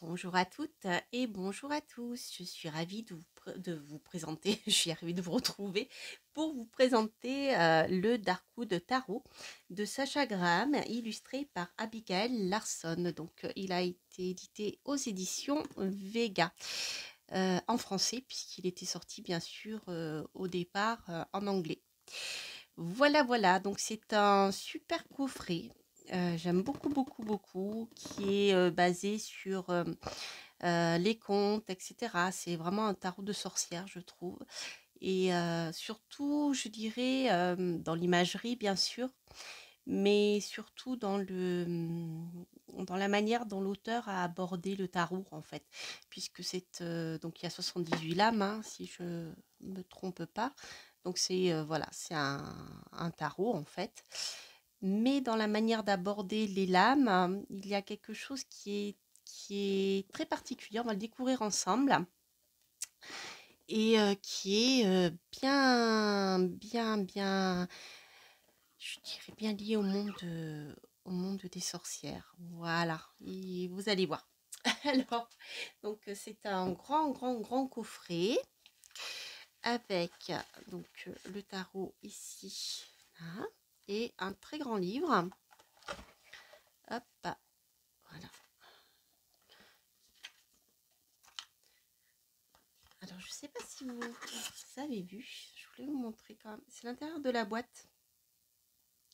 Bonjour à toutes et bonjour à tous. Je suis ravie de vous présenter, je suis ravie de vous retrouver pour vous présenter le Darkwood Tarot de Sacha Graham, illustré par Abigail Larson. Donc, il a été édité aux éditions Vega en français, puisqu'il était sorti bien sûr au départ en anglais. Voilà, voilà, donc c'est un super coffret. J'aime beaucoup, beaucoup, beaucoup, qui est basé sur les contes, etc. C'est vraiment un tarot de sorcière, je trouve. Et surtout, je dirais, dans l'imagerie, bien sûr, mais surtout dans la manière dont l'auteur a abordé le tarot, en fait. Puisque c'est, donc il y a 78 lames, hein, si je me trompe pas. Donc c'est voilà, c'est un tarot, en fait. Mais dans la manière d'aborder les lames, il y a quelque chose qui est très particulier. On va le découvrir ensemble et qui est bien, je dirais bien lié au monde des sorcières. Voilà, et vous allez voir. Alors, donc c'est un grand coffret avec donc le tarot ici, là, et un très grand livre. Hop, voilà. Alors, je sais pas si vous avez vu, je voulais vous montrer quand même. C'est l'intérieur de la boîte.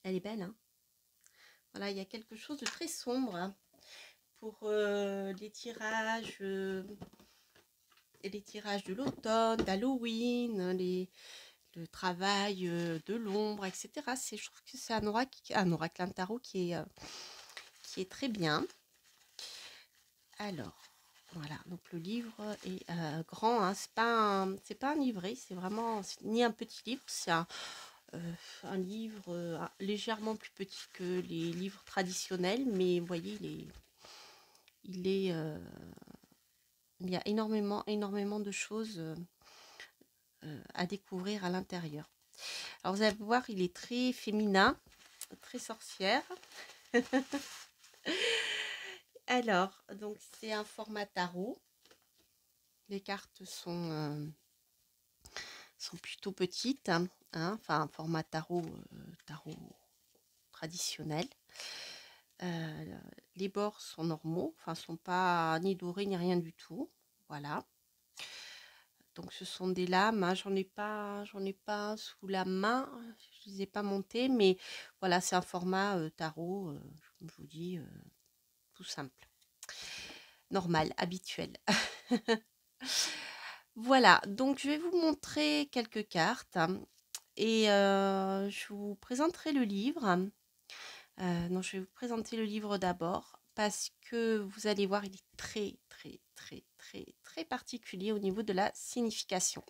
Elle est belle, hein. Voilà, il y a quelque chose de très sombre hein, pour les tirages de l'automne, d'Halloween, le travail de l'ombre, etc. Je trouve que c'est un oracle, un tarot qui est très bien. Alors, voilà, donc le livre est grand, hein, c'est pas un livret, c'est vraiment ni un petit livre, c'est un livre légèrement plus petit que les livres traditionnels, mais vous voyez, il est, il y a énormément de choses à découvrir à l'intérieur. Alors vous allez voir, il est très féminin, très sorcière. Alors, donc c'est un format tarot. Les cartes sont plutôt petites, hein, enfin un format tarot traditionnel. Les bords sont normaux, enfin sont pas ni dorés ni rien du tout. Voilà. Donc ce sont des lames, hein, j'en ai pas sous la main, je les ai pas montées, mais voilà, c'est un format tarot, comme je vous dis, tout simple, normal, habituel. Voilà, donc je vais vous montrer quelques cartes et je vous présenterai le livre. Non, je vais vous présenter le livre d'abord parce que vous allez voir, il est très particulier au niveau de la signification.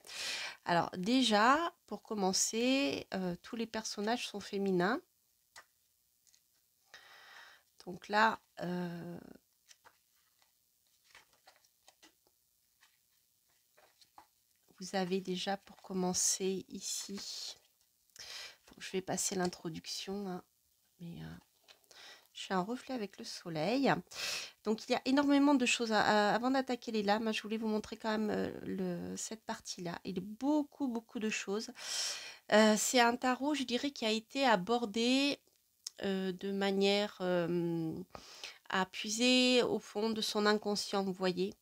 Alors déjà, pour commencer, tous les personnages sont féminins. Donc là, vous avez déjà pour commencer ici, bon, je vais passer l'introduction, hein, mais je fais un reflet avec le soleil. Donc il y a énormément de choses. Avant d'attaquer les lames, je voulais vous montrer quand même cette partie-là. Il y a beaucoup de choses. C'est un tarot, je dirais, qui a été abordé de manière à puiser au fond de son inconscient, vous voyez.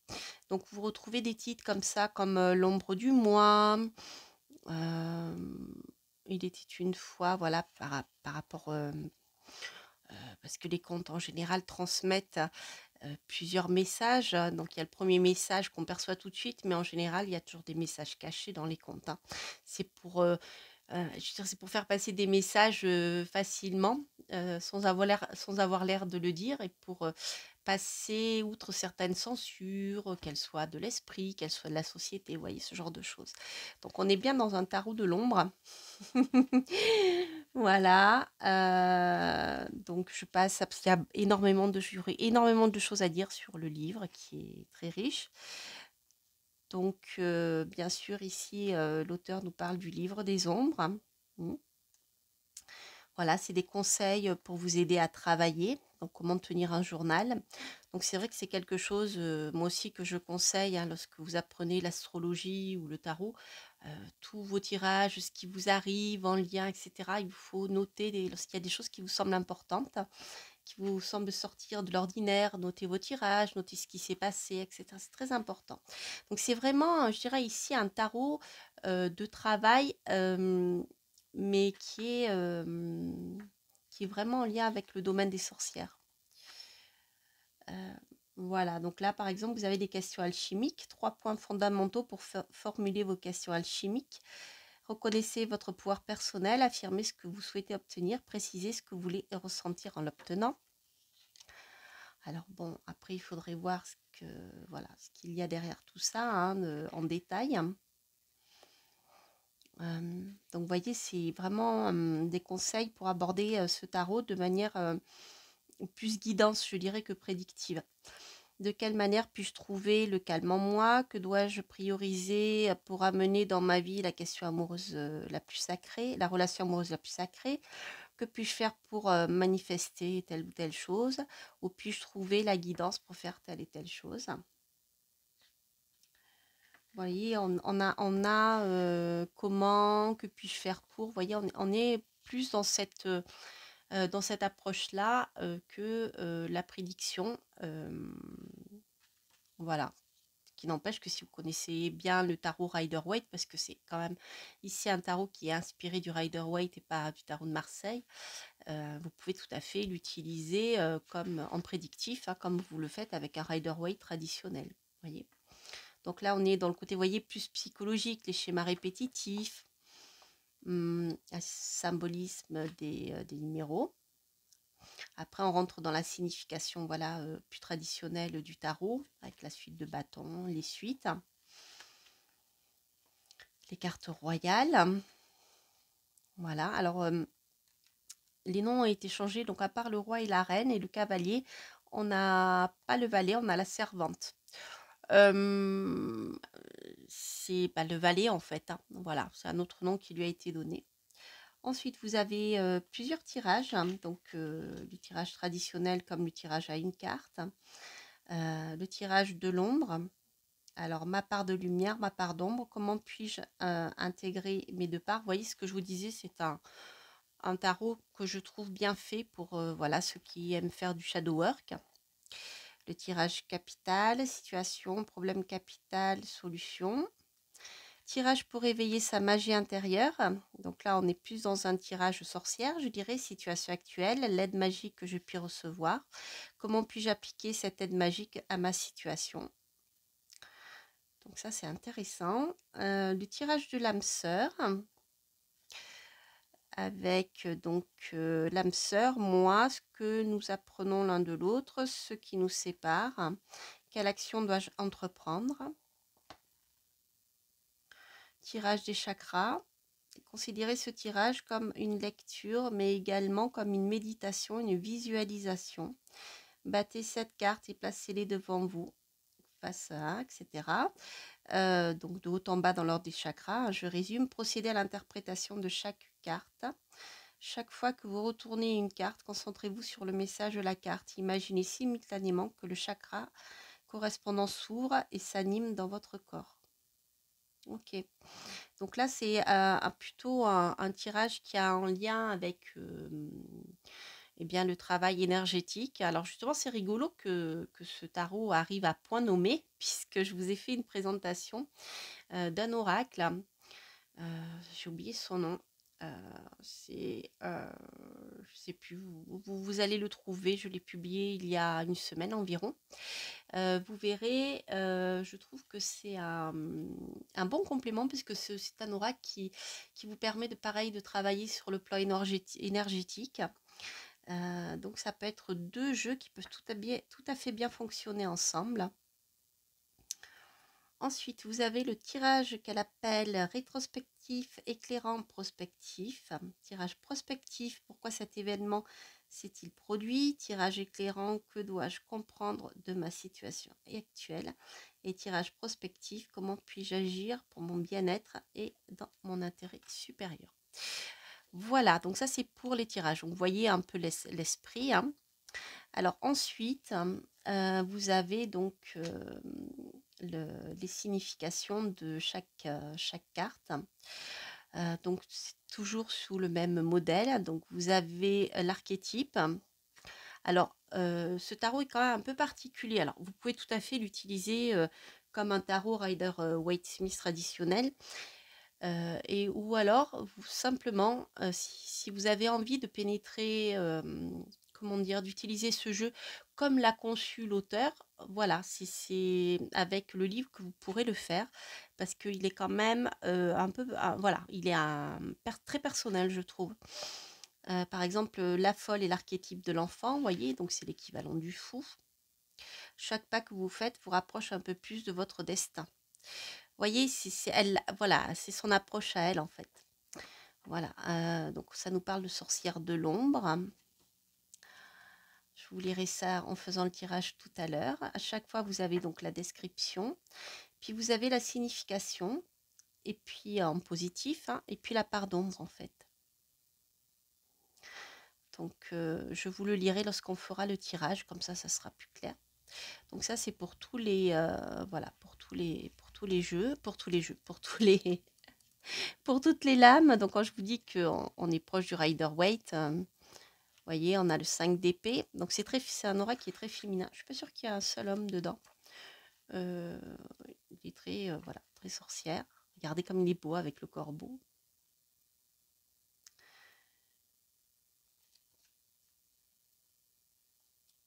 Donc vous retrouvez des titres comme ça, comme L'ombre du moi. euh, il était une fois, voilà, par rapport... parce que les contes en général transmettent plusieurs messages. Donc il y a le premier message qu'on perçoit tout de suite, mais en général, il y a toujours des messages cachés dans les contes, hein. C'est pour, je veux dire, c'est pour faire passer des messages facilement, sans avoir l'air de le dire, et pour passer outre certaines censures, qu'elles soient de l'esprit, qu'elles soient de la société, vous voyez, ce genre de choses. Donc on est bien dans un tarot de l'ombre. Voilà, donc je passe, parce qu'il y a j'aurais énormément de choses à dire sur le livre qui est très riche. Donc, bien sûr, ici, l'auteur nous parle du livre des ombres. Mmh. Voilà, c'est des conseils pour vous aider à travailler. Donc, comment tenir un journal. Donc, c'est vrai que c'est quelque chose, moi aussi, que je conseille hein, lorsque vous apprenez l'astrologie ou le tarot. Tous vos tirages, ce qui vous arrive en lien, etc. Il vous faut noter lorsqu'il y a des choses qui vous semblent importantes, qui vous semblent sortir de l'ordinaire, noter vos tirages, noter ce qui s'est passé, etc. C'est très important. Donc, c'est vraiment, je dirais ici, un tarot de travail. Mais qui est vraiment en lien avec le domaine des sorcières. Voilà, donc là par exemple vous avez des questions alchimiques, 3 points fondamentaux pour formuler vos questions alchimiques. Reconnaissez votre pouvoir personnel, affirmez ce que vous souhaitez obtenir, précisez ce que vous voulez ressentir en l'obtenant. Alors bon, après il faudrait voir voilà, ce qu'il y a derrière tout ça hein, en détail. Donc vous voyez, c'est vraiment des conseils pour aborder ce tarot de manière plus guidance, je dirais, que prédictive. De quelle manière puis-je trouver le calme en moi? Que dois-je prioriser pour amener dans ma vie la question amoureuse la plus sacrée, la relation amoureuse la plus sacrée? Que puis-je faire pour manifester telle ou telle chose? Ou puis-je trouver la guidance pour faire telle et telle chose? Vous voyez, on a comment, que puis-je faire pour? Vous voyez, on est plus dans cette approche-là que la prédiction. Voilà. Qui n'empêche que si vous connaissez bien le tarot Rider-Waite, parce que c'est quand même ici un tarot qui est inspiré du Rider-Waite et pas du tarot de Marseille, vous pouvez tout à fait l'utiliser comme en prédictif, hein, comme vous le faites avec un Rider-Waite traditionnel. Voyez. Donc là, on est dans le côté, voyez, plus psychologique, les schémas répétitifs, un symbolisme des numéros. Après, on rentre dans la signification voilà, plus traditionnelle du tarot, avec la suite de bâtons, les suites, les cartes royales. Voilà, alors les noms ont été changés, donc à part le roi et la reine et le cavalier, on n'a pas le valet, on a la servante. C'est pas le valet en fait, hein. Voilà, c'est un autre nom qui lui a été donné. Ensuite, vous avez plusieurs tirages, hein, donc le tirage traditionnel comme le tirage à une carte, le tirage de l'ombre. Alors, ma part de lumière, ma part d'ombre, comment puis-je intégrer mes deux parts? Vous voyez ce que je vous disais, c'est un tarot que je trouve bien fait pour voilà, ceux qui aiment faire du shadow work. Le tirage capital, situation, problème capital, solution. Tirage pour éveiller sa magie intérieure. Donc là, on est plus dans un tirage sorcière, je dirais, situation actuelle, l'aide magique que je puis recevoir. Comment puis-je appliquer cette aide magique à ma situation? Donc ça, c'est intéressant. Le tirage de l'âme sœur. Avec donc l'âme sœur, moi, ce que nous apprenons l'un de l'autre, ce qui nous sépare. Quelle action dois-je entreprendre? Tirage des chakras. Considérez ce tirage comme une lecture, mais également comme une méditation, une visualisation. Battez 7 cartes et placez-les devant vous, face à, etc. Donc de haut en bas dans l'ordre des chakras. Je résume, procédez à l'interprétation de chaque carte. Chaque fois que vous retournez une carte, concentrez-vous sur le message de la carte. Imaginez simultanément que le chakra correspondant s'ouvre et s'anime dans votre corps. Ok. Donc là, c'est plutôt un tirage qui a un lien avec eh bien, le travail énergétique. Alors justement, c'est rigolo que ce tarot arrive à point nommé, puisque je vous ai fait une présentation d'un oracle. J'ai oublié son nom. C'est, je sais plus, vous allez le trouver, je l'ai publié il y a une semaine environ. Vous verrez, je trouve que c'est un bon complément puisque c'est un oracle qui vous permet de travailler sur le plan énergétique. Donc ça peut être deux jeux qui peuvent tout à fait bien fonctionner ensemble. Ensuite, vous avez le tirage qu'elle appelle rétrospectif, éclairant, prospectif. Tirage prospectif, pourquoi cet événement s'est-il produit? Tirage éclairant, que dois-je comprendre de ma situation actuelle? Et tirage prospectif, comment puis-je agir pour mon bien-être et dans mon intérêt supérieur? Voilà, donc ça c'est pour les tirages. Donc, vous voyez un peu l'esprit, hein. Alors ensuite, vous avez donc les significations de chaque carte. Donc c'est toujours sous le même modèle. Donc vous avez l'archétype. Alors ce tarot est quand même un peu particulier. Alors vous pouvez tout à fait l'utiliser comme un tarot Rider-Waite-Smith traditionnel. Et ou alors simplement si vous avez envie de pénétrer, comment dire, d'utiliser ce jeu comme l'a conçu l'auteur, voilà, c'est avec le livre que vous pourrez le faire parce qu'il est quand même un peu, voilà, il est très personnel, je trouve. Par exemple, la folle est l'archétype de l'enfant, vous voyez, donc c'est l'équivalent du fou. Chaque pas que vous faites vous rapproche un peu plus de votre destin. Vous voyez, c'est elle, voilà, c'est son approche à elle en fait. Voilà, donc ça nous parle de sorcière de l'ombre. Je vous lirai ça en faisant le tirage tout à l'heure. À chaque fois, vous avez donc la description, puis vous avez la signification, et puis en positif, hein, et puis la part d'ombre en fait. Donc, je vous le lirai lorsqu'on fera le tirage, comme ça sera plus clair. Donc ça, c'est pour tous les, voilà, pour tous les, pour toutes les lames. Donc quand je vous dis qu'on est proche du Rider-Waite, vous voyez, on a le 5 d'épée. Donc c'est un aura qui est très féminin. Je suis pas sûre qu'il y a un seul homme dedans. Euh, il est très, voilà, très sorcière. Regardez comme il est beau avec le corbeau.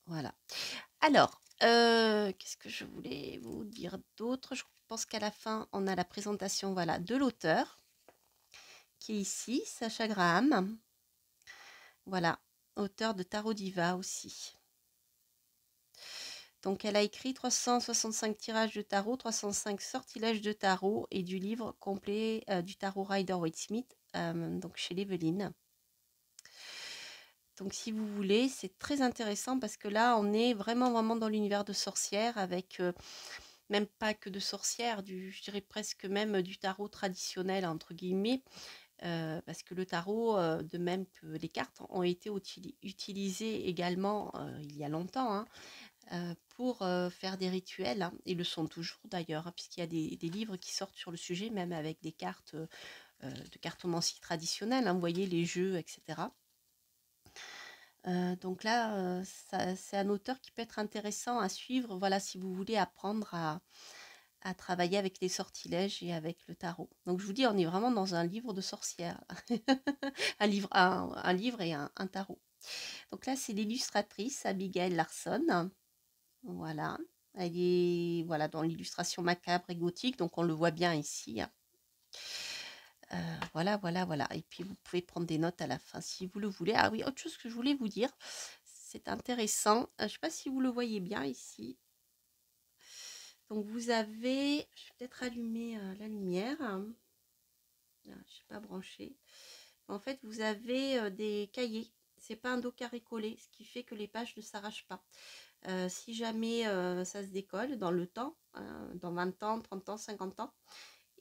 Voilà. Alors, qu'est-ce que je voulais vous dire d'autre? Je pense qu'à la fin, on a la présentation, voilà, de l'auteur, qui est ici, Sacha Graham. Voilà, auteur de Tarot Diva aussi. Donc, elle a écrit 365 tirages de tarot, 305 sortilèges de tarot et du livre complet du tarot Rider-Waite-Smith, donc chez Léveline. Donc, si vous voulez, c'est très intéressant parce que là, on est vraiment dans l'univers de sorcières avec même pas que de sorcières, je dirais presque même du tarot traditionnel, entre guillemets, parce que le tarot, de même que les cartes, ont été utilisées également il y a longtemps, hein, pour faire des rituels, hein. Ils le sont toujours d'ailleurs, hein, puisqu'il y a des livres qui sortent sur le sujet, même avec des cartes de cartomancie traditionnelle, hein, vous voyez, les jeux, etc. Donc là, c'est un auteur qui peut être intéressant à suivre, voilà, si vous voulez apprendre à travailler avec les sortilèges et avec le tarot. Donc je vous dis, on est vraiment dans un livre de sorcière. Un livre et un tarot. Donc là, c'est l'illustratrice Abigail Larson. Voilà. Elle est voilà, dans l'illustration macabre et gothique, donc on le voit bien ici, hein. Voilà. Et puis vous pouvez prendre des notes à la fin si vous le voulez. Ah oui, autre chose que je voulais vous dire, c'est intéressant. Je ne sais pas si vous le voyez bien ici. Donc vous avez, je vais peut-être allumer la lumière. Ah, je ne sais pas brancher. En fait, vous avez des cahiers. C'est pas un dos carré collé, ce qui fait que les pages ne s'arrachent pas. Si jamais ça se décolle dans le temps, dans 20 ans, 30 ans, 50 ans,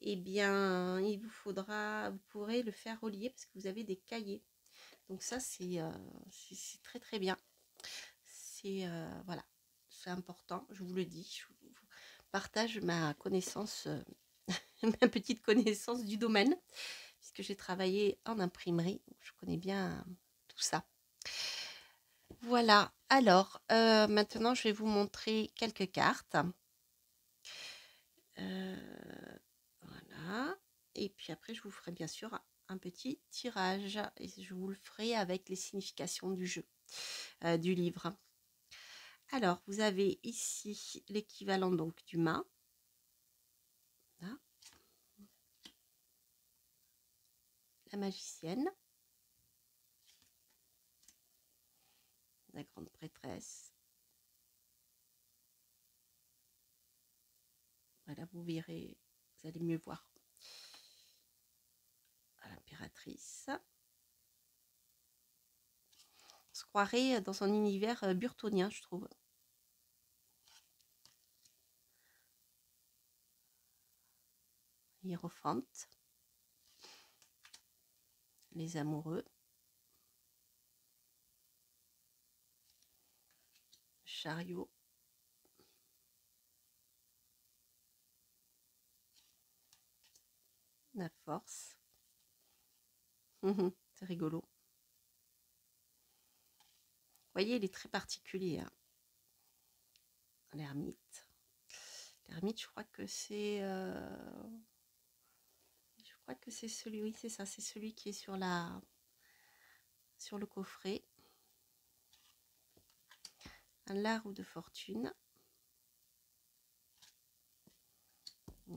eh bien, vous pourrez le faire relier parce que vous avez des cahiers. Donc ça, c'est très très bien. C'est voilà, c'est important, je vous le dis. Je vous partage ma connaissance, ma petite connaissance du domaine, puisque j'ai travaillé en imprimerie, donc je connais bien tout ça. Voilà, alors maintenant je vais vous montrer quelques cartes. Voilà, et puis après je vous ferai bien sûr un petit tirage et je vous le ferai avec les significations du jeu, du livre. Alors vous avez ici l'équivalent donc du mât. Voilà. La magicienne, la grande prêtresse. Voilà, vous verrez, vous allez mieux voir. L'impératrice. On se croirait dans un univers burtonien, je trouve. Hiérophante. les amoureux, chariot, la force. C'est rigolo. Vous voyez, il est très particulier, hein. L'ermite. L'ermite, je crois que c'est celui, oui, c'est ça, c'est celui qui est sur le coffret. La roue de fortune.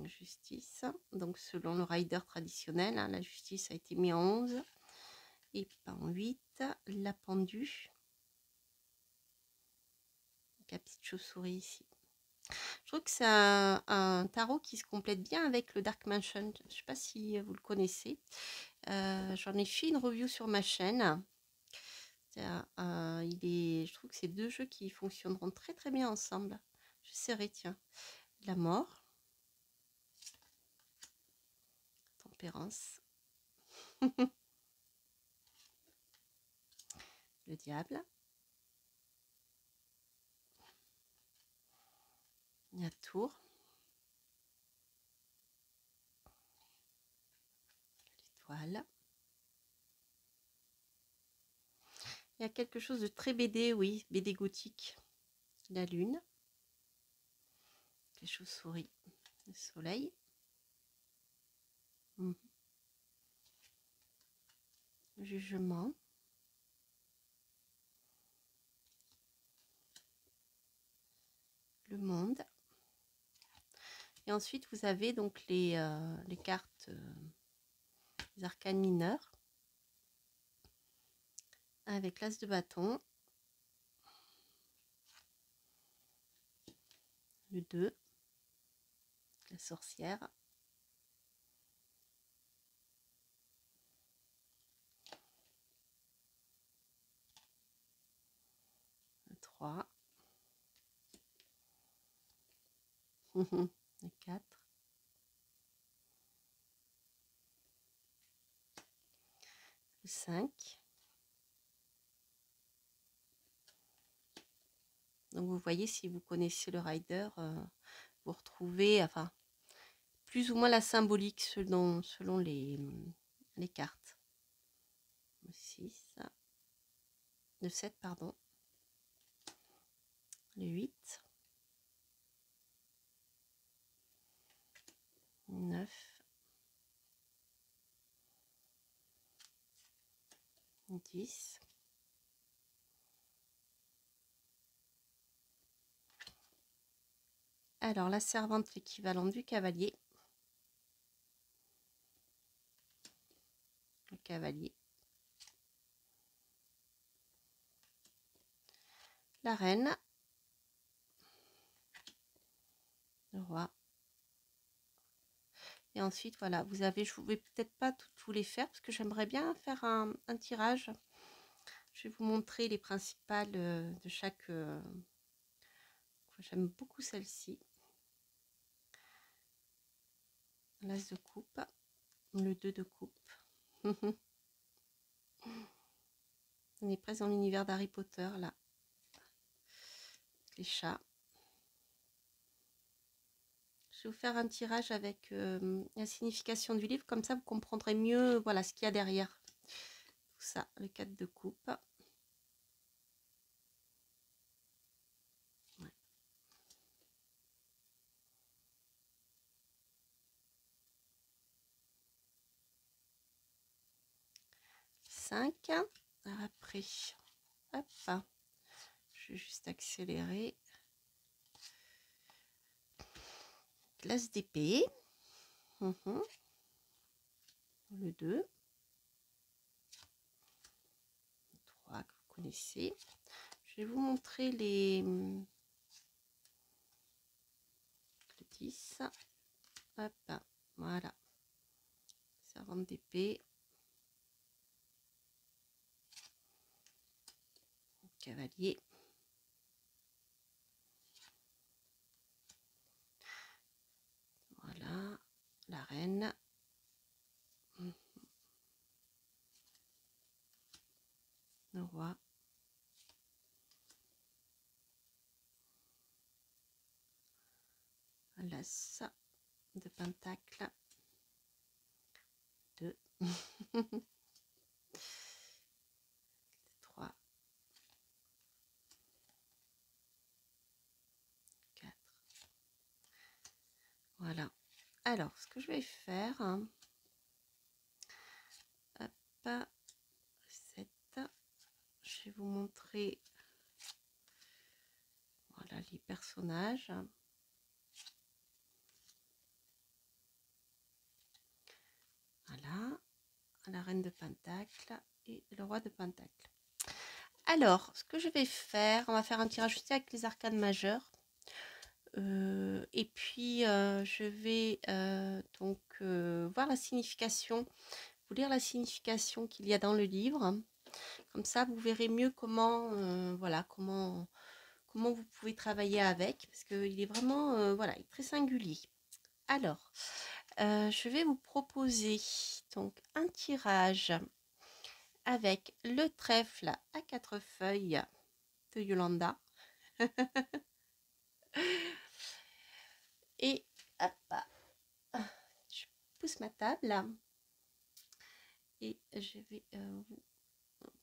Justice. Donc selon le rider traditionnel, hein, la justice a été mise en 11 et pas en 8. La pendue. La petite chauve-souris ici. Je trouve que c'est un tarot qui se complète bien avec le Dark Mansion. Je ne sais pas si vous le connaissez. J'en ai fait une review sur ma chaîne. Je trouve que c'est deux jeux qui fonctionneront très très bien ensemble. J'essaierai, tiens. La mort. Tempérance. Le diable. La tour. L'étoile. Il y a quelque chose de très BD, oui, BD gothique. La lune. Les chauves-souris. Le soleil. Jugement. Le monde. Et ensuite, vous avez donc les cartes, les arcanes mineurs. Avec l'as de bâton. Le 2. La sorcière. Le 3. Le 4. Le 5. Donc vous voyez, si vous connaissez le rider, vous retrouvez enfin plus ou moins la symbolique selon les cartes. Le 6. Le 7, pardon. Le 8. 9. 10. Alors, la servante, l'équivalent du cavalier. Le cavalier. La reine. Le roi. Et ensuite, voilà, vous avez, je ne vais peut-être pas tous les faire parce que j'aimerais bien faire un tirage. Je vais vous montrer les principales de chaque... J'aime beaucoup celle-ci. L'as de coupe. Le 2 de coupe. On est presque dans l'univers d'Harry Potter, là. Les chats. Je vais vous faire un tirage avec la signification du livre. Comme ça, vous comprendrez mieux voilà, ce qu'il y a derrière. Tout ça, le 4 de coupe. Ouais. 5. Après, hop, je vais juste accélérer. Glace d'épée. Le 2. Le 3 que vous connaissez. Je vais vous montrer le 10. Hop, voilà. Servante d'épée. Cavalier. Voilà. La reine. l'as de pentacle, 2, 3, 4. Voilà. Alors, ce que je vais faire, hop, 7. Je vais vous montrer, voilà, les personnages. Voilà, la reine de pentacle et le roi de pentacle. Alors, ce que je vais faire, on va faire un tirage juste avec les arcanes majeures. Et puis, je vais donc voir la signification, vous lire la signification qu'il y a dans le livre. Comme ça, vous verrez mieux comment, voilà, comment vous pouvez travailler avec, parce qu'il est vraiment, voilà, il est très singulier. Alors, je vais vous proposer donc un tirage avec le trèfle à 4 feuilles de Yolanda. Et hop, je pousse ma table et je vais vous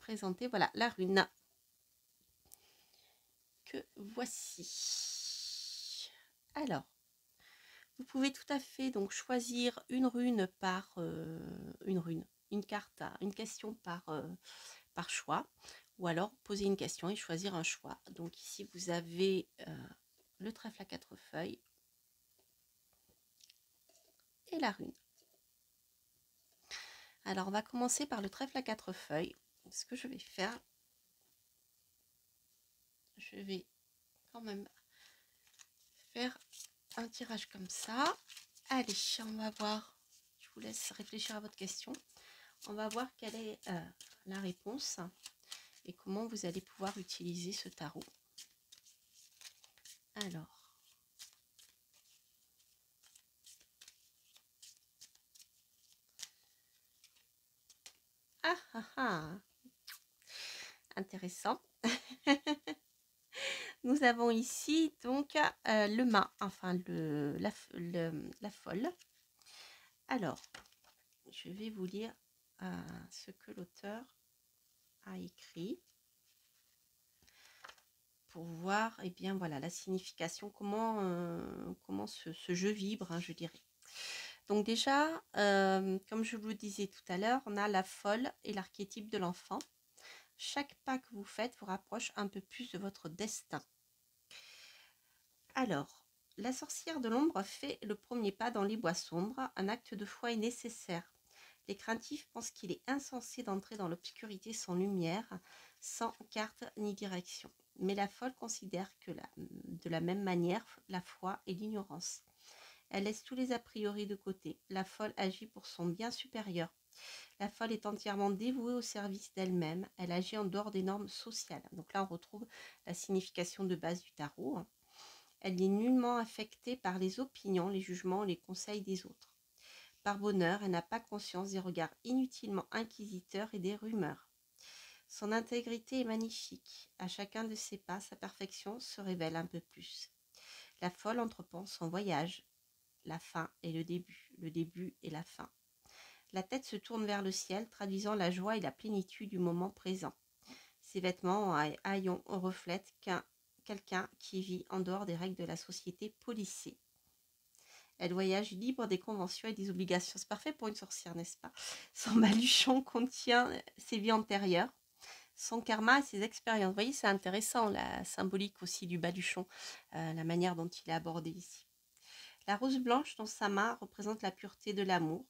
présenter, voilà, la rune que voici. Alors, vous pouvez tout à fait donc choisir une rune par une carte, une question par choix, ou alors poser une question et choisir un choix. Donc ici vous avez le trèfle à 4 feuilles et la rune. Alors on va commencer par le trèfle à 4 feuilles. Ce que je vais faire, je vais quand même faire un tirage comme ça. Allez, on va voir, je vous laisse réfléchir à votre question. On va voir quelle est la réponse et comment vous allez pouvoir utiliser ce tarot. Alors, intéressant. Nous avons ici donc le mât, enfin la folle. Alors, je vais vous lire ce que l'auteur a écrit pour voir, et bien voilà, la signification, comment ce jeu vibre, hein, je dirais. Donc déjà, comme je vous le disais tout à l'heure, on a la folle et l'archétype de l'enfant. Chaque pas que vous faites vous rapproche un peu plus de votre destin. Alors, la sorcière de l'ombre fait le premier pas dans les bois sombres. Un acte de foi est nécessaire. Les craintifs pensent qu'il est insensé d'entrer dans l'obscurité sans lumière, sans carte ni direction. Mais la folle considère que de la même manière, la foi est l'ignorance. Elle laisse tous les a priori de côté. La folle agit pour son bien supérieur. La folle est entièrement dévouée au service d'elle-même. Elle agit en dehors des normes sociales. Donc là, on retrouve la signification de base du tarot. Elle n'est nullement affectée par les opinions, les jugements, les conseils des autres. Par bonheur, elle n'a pas conscience des regards inutilement inquisiteurs et des rumeurs. Son intégrité est magnifique. À chacun de ses pas, sa perfection se révèle un peu plus. La folle entreprend son voyage. La fin et le début et la fin. La tête se tourne vers le ciel, traduisant la joie et la plénitude du moment présent. Ses vêtements en haillons reflètent quelqu'un qui vit en dehors des règles de la société policée. Elle voyage libre des conventions et des obligations. C'est parfait pour une sorcière, n'est-ce pas? Son baluchon contient ses vies antérieures, son karma et ses expériences. Vous voyez, c'est intéressant, la symbolique aussi du baluchon, la manière dont il est abordé ici. La rose blanche dans sa main représente la pureté de l'amour.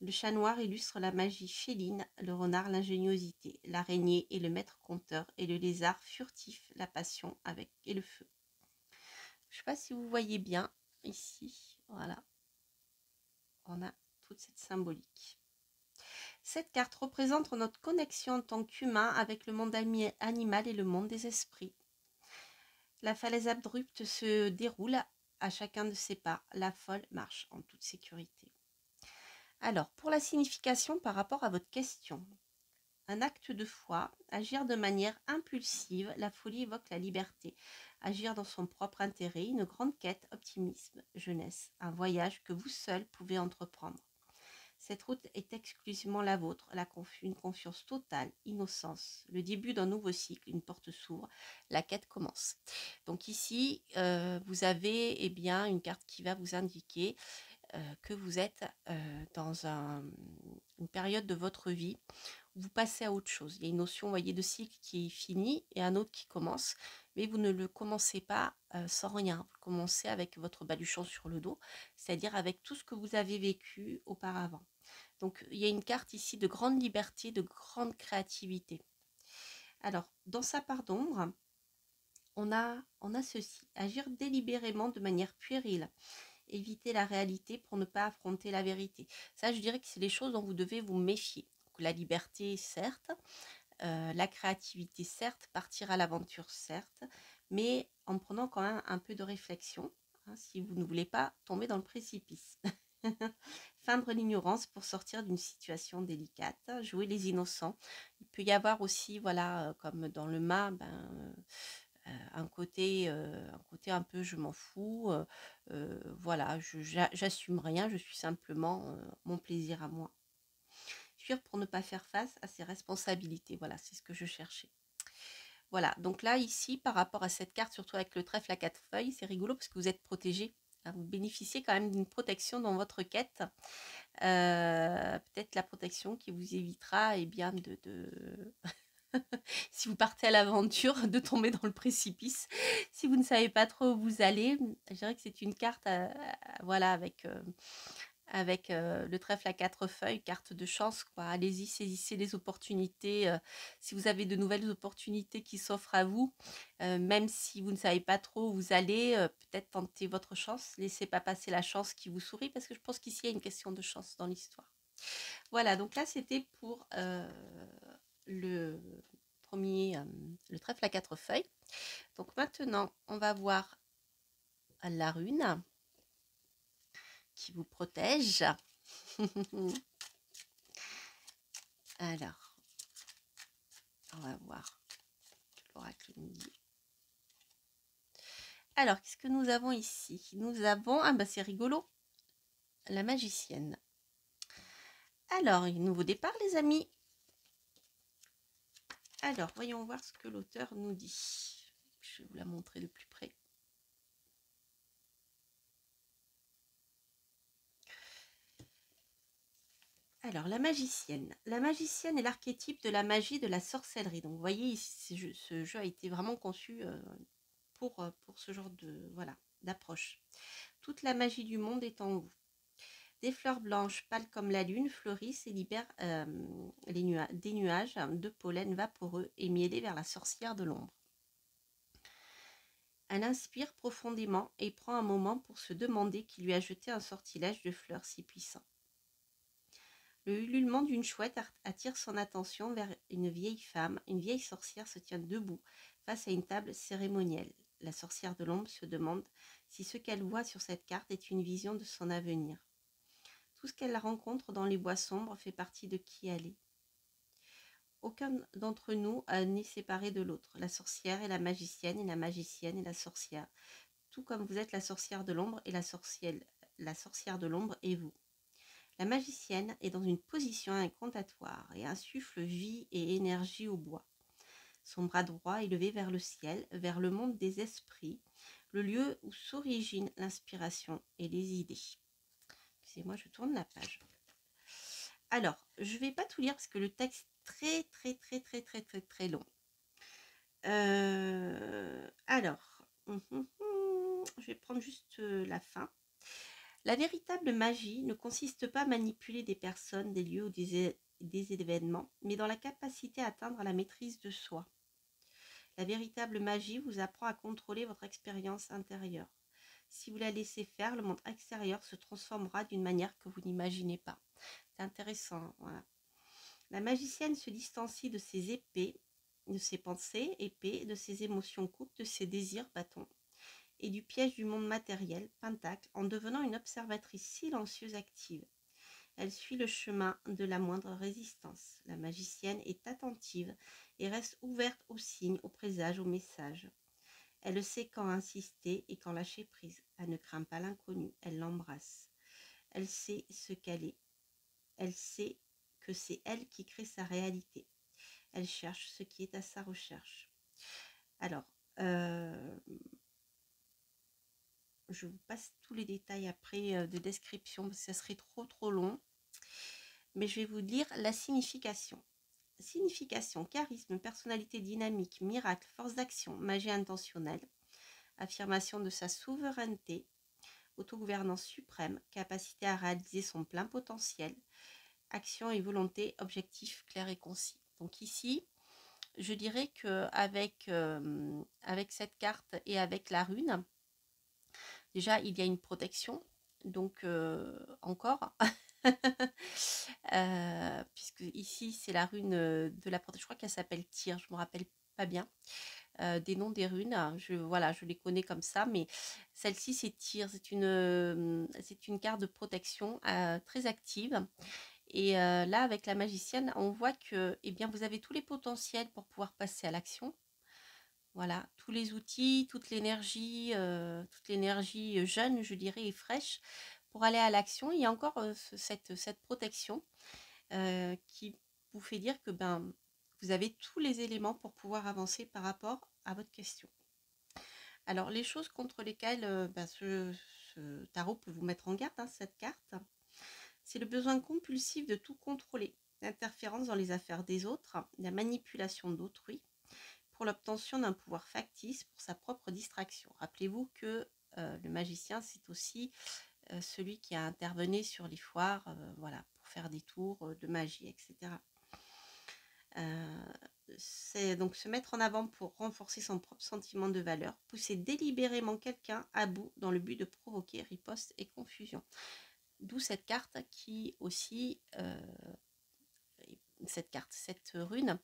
Le chat noir illustre la magie féline, le renard l'ingéniosité, l'araignée est le maître conteur et le lézard furtif la passion et le feu. Je ne sais pas si vous voyez bien ici, voilà, on a toute cette symbolique. Cette carte représente notre connexion en tant qu'humain avec le monde animal et le monde des esprits. La falaise abrupte se déroule à chacun de ses pas. La folle marche en toute sécurité. Alors, pour la signification par rapport à votre question, un acte de foi, agir de manière impulsive, la folie évoque la liberté. agir dans son propre intérêt, une grande quête, optimisme, jeunesse, un voyage que vous seul pouvez entreprendre. Cette route est exclusivement la vôtre, une confiance totale, innocence, le début d'un nouveau cycle, une porte s'ouvre, la quête commence. Donc ici, vous avez eh bien, une carte qui va vous indiquer que vous êtes dans une période de votre vie où vous passez à autre chose. Il y a une notion, voyez, de cycle qui finit et un autre qui commence, mais vous ne le commencez pas sans rien. Vous commencez avec votre baluchon sur le dos, c'est-à-dire avec tout ce que vous avez vécu auparavant. Donc, il y a une carte ici de grande liberté, de grande créativité. Alors, dans sa part d'ombre, on a ceci, agir délibérément de manière puérile, éviter la réalité pour ne pas affronter la vérité. Ça, je dirais que c'est les choses dont vous devez vous méfier. Donc, la liberté, certes, la créativité, certes, partir à l'aventure, certes, mais en prenant quand même un peu de réflexion, hein, si vous ne voulez pas tomber dans le précipice. Feindre l'ignorance pour sortir d'une situation délicate, jouer les innocents. Il peut y avoir aussi, voilà, comme dans le mât, un côté un peu je m'en fous, voilà, j'assume rien, je suis simplement mon plaisir à moi. Fuir pour ne pas faire face à ses responsabilités, voilà, c'est ce que je cherchais. Voilà, donc là, ici, par rapport à cette carte, surtout avec le trèfle à 4 feuilles, c'est rigolo parce que vous êtes protégé. Hein, vous bénéficiez quand même d'une protection dans votre quête. Peut-être la protection qui vous évitera eh bien, si vous partez à l'aventure, de tomber dans le précipice. Si vous ne savez pas trop où vous allez, je dirais que c'est une carte voilà, avec le trèfle à 4 feuilles, carte de chance, quoi. Allez-y, saisissez les opportunités. Si vous avez de nouvelles opportunités qui s'offrent à vous, même si vous ne savez pas trop où vous allez, peut-être tenter votre chance. Laissez pas passer la chance qui vous sourit, parce que je pense qu'ici, il y a une question de chance dans l'histoire. Voilà, donc là, c'était pour le premier, le trèfle à 4 feuilles. Donc maintenant, on va voir la rune qui vous protège. Alors, on va voir ce que l'oracle nous dit. Alors, qu'est-ce que nous avons ici? Nous avons, ah bah c'est rigolo, la magicienne. Alors, un nouveau départ les amis. Alors, voyons voir ce que l'auteur nous dit. Je vais vous la montrer de plus près. Alors, la magicienne. La magicienne est l'archétype de la magie, de la sorcellerie. Donc, vous voyez, ici, ce jeu a été vraiment conçu pour ce genre de, voilà, d'approche. Toute la magie du monde est en vous. Des fleurs blanches, pâles comme la lune, fleurissent et libèrent des nuages de pollen vaporeux et mielés vers la sorcière de l'ombre. Elle inspire profondément et prend un moment pour se demander qui lui a jeté un sortilège de fleurs si puissant. Le ululement d'une chouette attire son attention vers une vieille femme. Une vieille sorcière se tient debout face à une table cérémonielle. La sorcière de l'ombre se demande si ce qu'elle voit sur cette carte est une vision de son avenir. Tout ce qu'elle rencontre dans les bois sombres fait partie de qui elle est. Aucun d'entre nous n'est séparé de l'autre. La sorcière est la magicienne et la magicienne est la sorcière. Tout comme vous êtes la sorcière de l'ombre et la sorcière de l'ombre est vous. La magicienne est dans une position incantatoire et insuffle vie et énergie au bois. Son bras droit est levé vers le ciel, vers le monde des esprits, le lieu où s'origine l'inspiration et les idées. Excusez-moi, je tourne la page. Alors, je ne vais pas tout lire parce que le texte est très long. Alors, je vais prendre juste la fin. La véritable magie ne consiste pas à manipuler des personnes, des lieux ou des événements, mais dans la capacité à atteindre la maîtrise de soi. La véritable magie vous apprend à contrôler votre expérience intérieure. Si vous la laissez faire, le monde extérieur se transformera d'une manière que vous n'imaginez pas. C'est intéressant, voilà. La magicienne se distancie de ses épées, de ses pensées épées, de ses émotions coupes, de ses désirs bâtons, et du piège du monde matériel, pentacle, en devenant une observatrice silencieuse active. Elle suit le chemin de la moindre résistance. La magicienne est attentive et reste ouverte aux signes, aux présages, aux messages. Elle sait quand insister et quand lâcher prise. Elle ne craint pas l'inconnu, elle l'embrasse. Elle sait ce qu'elle est. Elle sait que c'est elle qui crée sa réalité. Elle cherche ce qui est à sa recherche. Alors, je vous passe tous les détails après de description parce que ça serait trop long. Mais je vais vous lire la signification. Signification, charisme, personnalité dynamique, miracle, force d'action, magie intentionnelle, affirmation de sa souveraineté, autogouvernance suprême, capacité à réaliser son plein potentiel, action et volonté, objectif clair et concis. Donc ici, je dirais que avec cette carte et avec la rune, déjà il y a une protection, donc encore, puisque ici c'est la rune de la protection, je crois qu'elle s'appelle Tyr, je me rappelle pas bien. Des noms des runes, voilà, je les connais comme ça, mais celle-ci c'est Tyr, c'est une carte de protection très active. Et là, avec la magicienne, on voit que eh bien, vous avez tous les potentiels pour pouvoir passer à l'action. Voilà, tous les outils, toute l'énergie jeune, je dirais, et fraîche pour aller à l'action. Il y a encore cette protection qui vous fait dire que ben, vous avez tous les éléments pour pouvoir avancer par rapport à votre question. Alors, les choses contre lesquelles ben, ce tarot peut vous mettre en garde, hein, cette carte, c'est le besoin compulsif de tout contrôler, l'interférence dans les affaires des autres, la manipulation d'autrui, pour l'obtention d'un pouvoir factice pour sa propre distraction. Rappelez-vous que le magicien, c'est aussi celui qui a intervenu sur les foires, voilà, pour faire des tours de magie, etc. C'est donc se mettre en avant pour renforcer son propre sentiment de valeur, pousser délibérément quelqu'un à bout dans le but de provoquer riposte et confusion. D'où cette carte qui aussi, cette rune,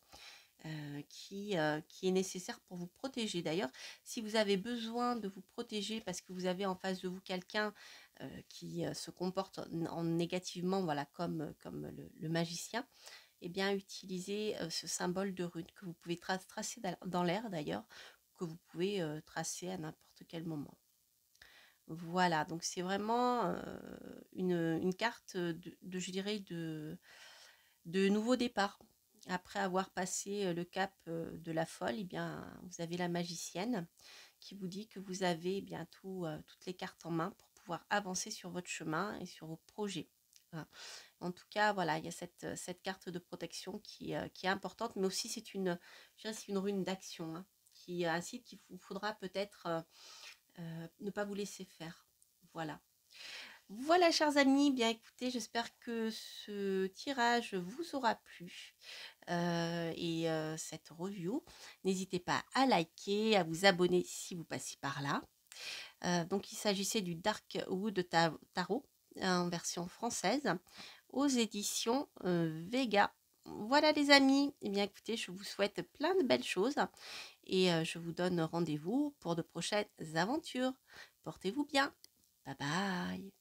qui est nécessaire pour vous protéger. D'ailleurs, si vous avez besoin de vous protéger parce que vous avez en face de vous quelqu'un qui se comporte négativement, voilà, comme le magicien, eh bien, utilisez ce symbole de rune que vous pouvez tracer dans l'air d'ailleurs, que vous pouvez tracer à n'importe quel moment. Voilà, donc c'est vraiment une carte je dirais, de nouveau départ. Après avoir passé le cap de la folle, eh bien, vous avez la magicienne qui vous dit que vous avez eh bien toutes les cartes en main pour pouvoir avancer sur votre chemin et sur vos projets. Voilà. En tout cas, voilà, il y a cette carte de protection qui est importante, mais aussi c'est une rune d'action, hein, qui incite qu'il vous faudra peut-être ne pas vous laisser faire. Voilà. Voilà, chers amis, bien écoutez, j'espère que ce tirage vous aura plu et cette review. N'hésitez pas à liker, à vous abonner si vous passez par là. Donc, il s'agissait du Darkwood Tarot en version française aux éditions Vega. Voilà les amis, eh bien écoutez, je vous souhaite plein de belles choses et je vous donne rendez-vous pour de prochaines aventures. Portez-vous bien. Bye bye.